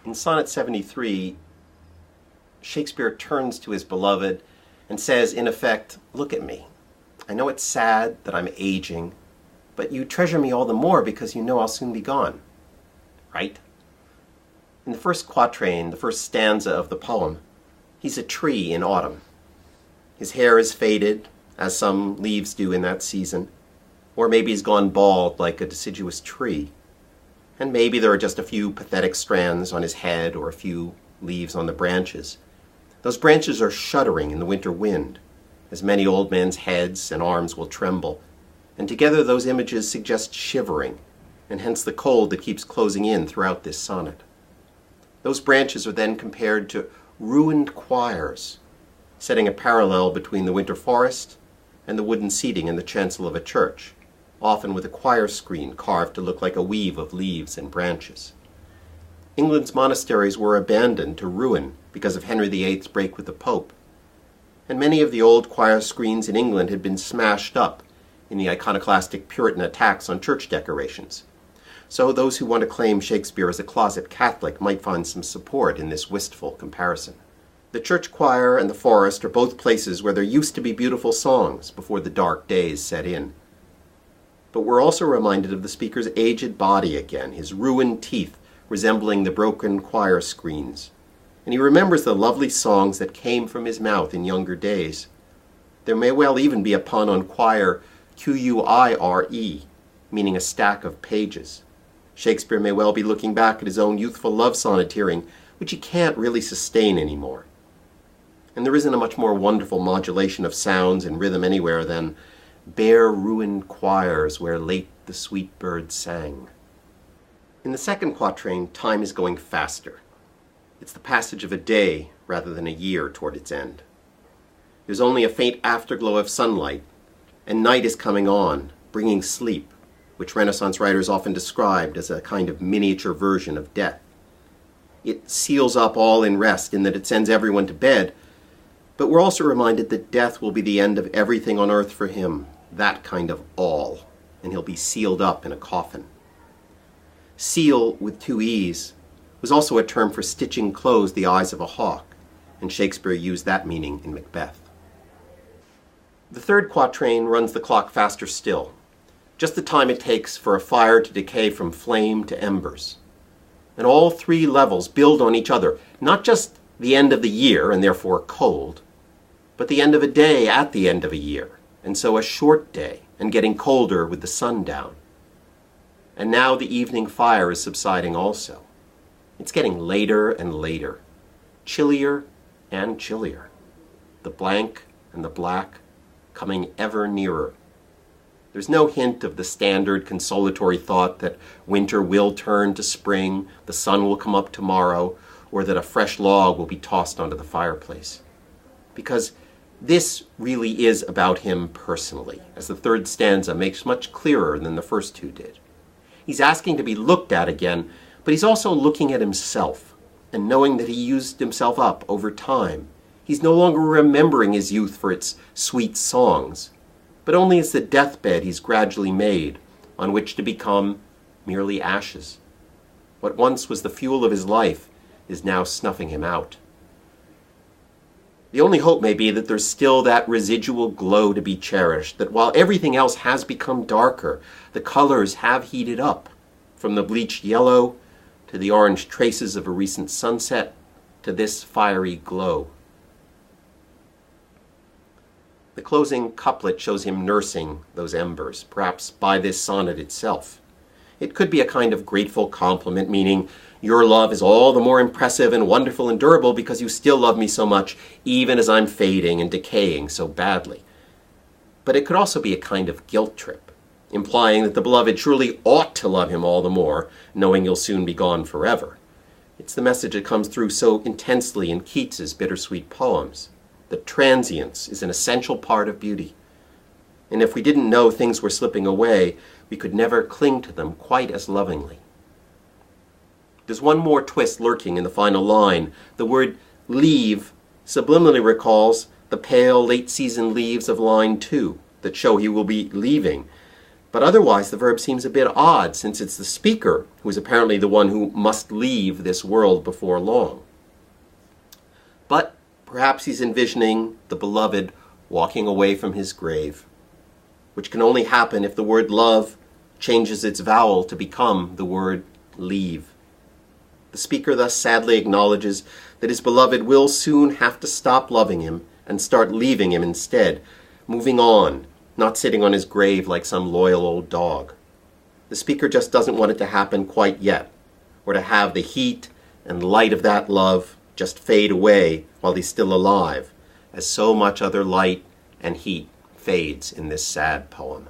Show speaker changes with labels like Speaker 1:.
Speaker 1: In Sonnet 73, Shakespeare turns to his beloved and says, in effect, "Look at me. I know it's sad that I'm aging, but you treasure me all the more because you know I'll soon be gone." Right? In the first quatrain, the first stanza of the poem, he's a tree in autumn. His hair is faded, as some leaves do in that season, or maybe he's gone bald like a deciduous tree. And maybe there are just a few pathetic strands on his head or a few leaves on the branches. Those branches are shuddering in the winter wind, as many old men's heads and arms will tremble, and together those images suggest shivering, and hence the cold that keeps closing in throughout this sonnet. Those branches are then compared to ruined choirs, setting a parallel between the winter forest and the wooden seating in the chancel of a church, often with a choir screen carved to look like a weave of leaves and branches. England's monasteries were abandoned to ruin because of Henry VIII's break with the Pope, and many of the old choir screens in England had been smashed up in the iconoclastic Puritan attacks on church decorations. So those who want to claim Shakespeare as a closet Catholic might find some support in this wistful comparison. The church choir and the forest are both places where there used to be beautiful songs before the dark days set in. But we're also reminded of the speaker's aged body again, his ruined teeth resembling the broken choir screens. And he remembers the lovely songs that came from his mouth in younger days. There may well even be a pun on choir, Quire, meaning a stack of pages. Shakespeare may well be looking back at his own youthful love sonneteering, which he can't really sustain anymore. And there isn't a much more wonderful modulation of sounds and rhythm anywhere than "bare ruined choirs where late the sweet bird sang." In the second quatrain, time is going faster. It's the passage of a day rather than a year toward its end. There's only a faint afterglow of sunlight, and night is coming on, bringing sleep, which Renaissance writers often described as a kind of miniature version of death. It seals up all in rest in that it sends everyone to bed, but we're also reminded that death will be the end of everything on earth for him, that kind of all, and he'll be sealed up in a coffin. Seal, with two E's, was also a term for stitching closed the eyes of a hawk, and Shakespeare used that meaning in Macbeth. The third quatrain runs the clock faster still, just the time it takes for a fire to decay from flame to embers. And all three levels build on each other, not just the end of the year, and therefore cold, but the end of a day at the end of a year, and so a short day, and getting colder with the sun down. And now the evening fire is subsiding also. It's getting later and later, chillier and chillier, the blank and the black coming ever nearer. There's no hint of the standard consolatory thought that winter will turn to spring, the sun will come up tomorrow, or that a fresh log will be tossed onto the fireplace. Because this really is about him personally, as the third stanza makes much clearer than the first two did. He's asking to be looked at again, but he's also looking at himself, and knowing that he used himself up over time. He's no longer remembering his youth for its sweet songs, but only as the deathbed he's gradually made, on which to become merely ashes. What once was the fuel of his life is now snuffing him out. The only hope may be that there's still that residual glow to be cherished, that while everything else has become darker, the colors have heated up, from the bleached yellow to the orange traces of a recent sunset to this fiery glow. The closing couplet shows him nursing those embers, perhaps by this sonnet itself. It could be a kind of grateful compliment, meaning, "Your love is all the more impressive and wonderful and durable because you still love me so much, even as I'm fading and decaying so badly." But it could also be a kind of guilt trip, implying that the beloved surely ought to love him all the more, knowing you'll soon be gone forever. It's the message that comes through so intensely in Keats's bittersweet poems, that transience is an essential part of beauty. And if we didn't know things were slipping away, we could never cling to them quite as lovingly. There's one more twist lurking in the final line. The word leave subliminally recalls the pale late-season leaves of line 2 that show he will be leaving. But otherwise the verb seems a bit odd, since it's the speaker who is apparently the one who must leave this world before long. But perhaps he's envisioning the beloved walking away from his grave, which can only happen if the word love changes its vowel to become the word leave. The speaker thus sadly acknowledges that his beloved will soon have to stop loving him and start leaving him instead, moving on, not sitting on his grave like some loyal old dog. The speaker just doesn't want it to happen quite yet, or to have the heat and light of that love just fade away while he's still alive, as so much other light and heat fades in this sad poem.